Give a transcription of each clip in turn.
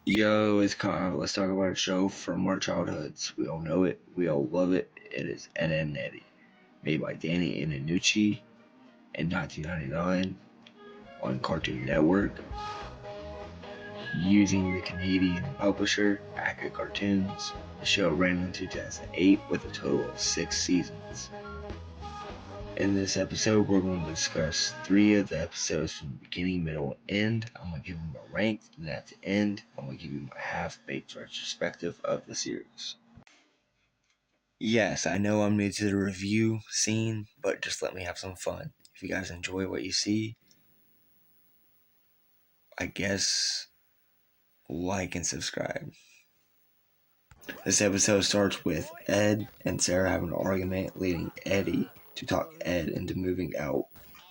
Yo, it's Kyle. Let's talk about a show from our childhoods. We all know it. We all love it. It is Ed, Edd and Eddy, made by Danny Iannucci in 1999 on Cartoon Network, using the Canadian publisher Akka Cartoons. The show ran in 2008 with a total of 6 seasons. In this episode, we're going to discuss 3 of the episodes from beginning, middle, and end. I'm going to give them a rank, and at the end, I'm going to give you my half-baked retrospective of the series. Yes, I know I'm new to the review scene, but just let me have some fun. If you guys enjoy what you see, I guess like and subscribe. This episode starts with Ed and Sarah having an argument, leading Eddy to talk Ed into moving out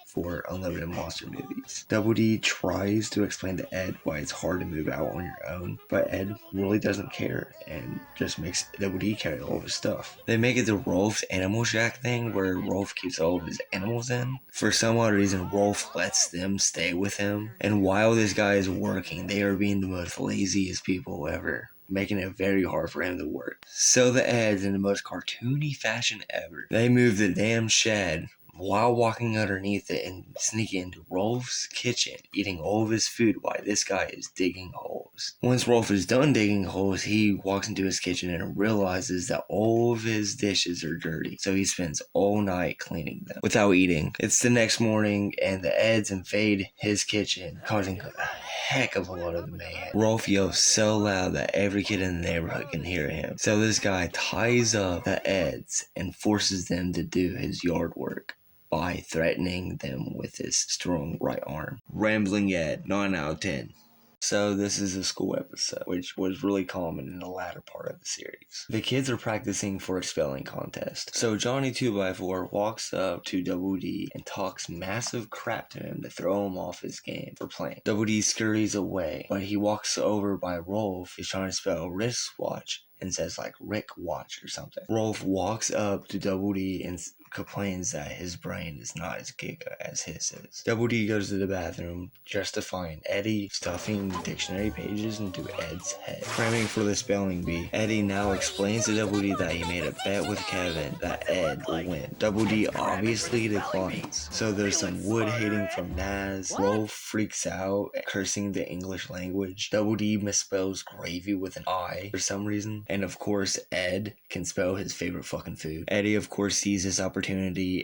for unlimited monster movies. Double D tries to explain to Ed why it's hard to move out on your own, but Ed really doesn't care and just makes Double D carry all of his stuff. They make it to Rolf's Animal Shack thing where Rolf keeps all of his animals in. For some odd reason, Rolf lets them stay with him, and while this guy is working, they are being the most laziest people ever, making it very hard for him to work. So the Eds, in the most cartoony fashion ever, they move the damn shed while walking underneath it and sneaking into Rolf's kitchen, eating all of his food while this guy is digging holes. Once Rolf is done digging holes, he walks into his kitchen and realizes that all of his dishes are dirty, so he spends all night cleaning them without eating. It's the next morning, and the Eds invade his kitchen, causing a heck of a lot of mayhem. Rolf yells so loud that every kid in the neighborhood can hear him, so this guy ties up the Eds and forces them to do his yard work by threatening them with his strong right arm. Rambling Ed, 9 out of 10. So this is a school episode, which was really common in the latter part of the series. The kids are practicing for a spelling contest. So Johnny 2x4 walks up to Double D and talks massive crap to him to throw him off his game for playing. Double D scurries away, but he walks over by Rolf, who's trying to spell wristwatch, and says like Rick Watch or something. Rolf walks up to Double D and complains that his brain is not as giga as his is. Double D goes to the bathroom just to find Eddy stuffing dictionary pages into Ed's head. Cramming for the spelling bee, Eddy now explains to Double D that he made a bet with Kevin that Ed will win. Double D obviously declines, so there's some wood hating from Naz. Rolf freaks out, cursing the English language. Double D misspells gravy with an I for some reason, and of course Ed can spell his favorite fucking food. Eddy of course sees this opportunity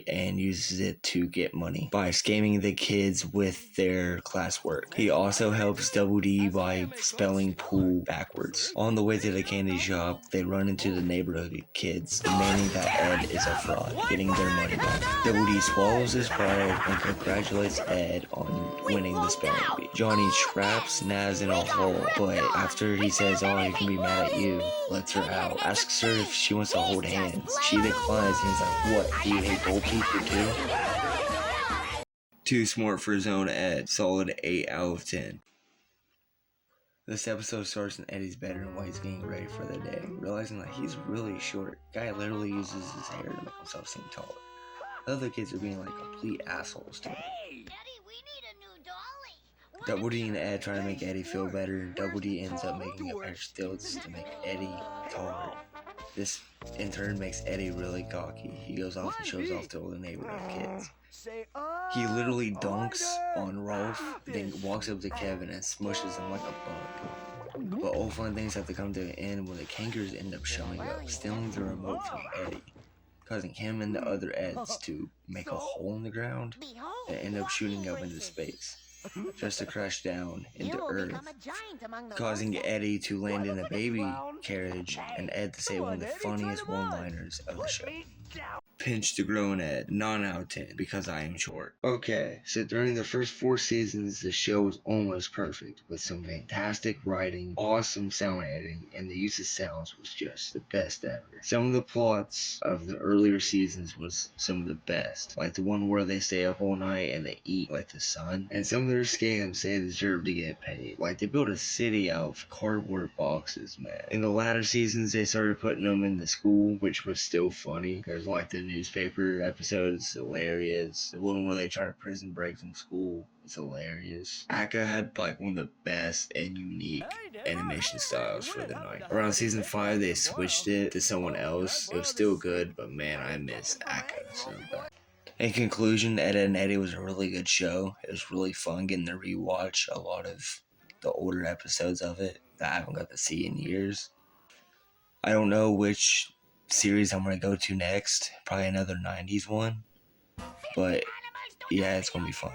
and uses it to get money by scamming the kids with their classwork. He also helps Double D by spelling pool backwards. On the way to the candy shop, they run into the neighborhood kids, demanding that Ed is a fraud, getting their money back. Double D swallows his pride and congratulates Ed on winning the spelling bee. Johnny traps Naz in a hole, but after he says, "Oh, he can be mad at you," lets her out, asks her if she wants to hold hands. She declines, and he's like, "What, do you hate goalkeeper too?" Too smart for his own Ed. Solid 8 out of 10. This episode starts in Eddy's bedroom while he's getting ready for the day, realizing that he's really short. Guy literally uses his hair to make himself seem taller. The other kids are being like complete assholes to him. Double D and Ed try to make Eddy feel better. Double D ends up making a pair of stilts to make Eddy taller. This in turn makes Eddy really cocky. He goes off and shows off to all the neighborhood kids. He literally dunks on Rolf, then walks up to Kevin and smushes him like a bug. But all fun things have to come to an end when the Kankers end up showing up, stealing the remote from Eddy, causing him and the other Eds to make a hole in the ground and end up shooting up into space, just to crash down into Earth, causing Eddy to land in a baby carriage and Ed to say one of the funniest one-liners of the show. Pinch to grow an Ed, 9 out of 10, because I am short. Okay, so during the first 4 seasons, the show was almost perfect, with some fantastic writing, awesome sound editing, and the use of sounds was just the best ever. Some of the plots of the earlier seasons was some of the best, like the one where they stay up all night and they eat like the sun, and some of their scams they deserve to get paid, like they built a city out of cardboard boxes, man. In the latter seasons, they started putting them in the school, which was still funny, because like the newspaper episode is hilarious. The one where they try to prison break from school It's hilarious. Akka had like one of the best and unique animation styles for the night. Around season 5, they switched it to someone else. It was still good, but man, I miss Akka so bad. In conclusion, Ed, Edd and Eddy was a really good show. It was really fun getting to rewatch a lot of the older episodes of it that I haven't got to see in years. I don't know which series I'm going to go to next. Probably another 90s one. But yeah, it's going to be fun.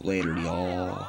Later, y'all.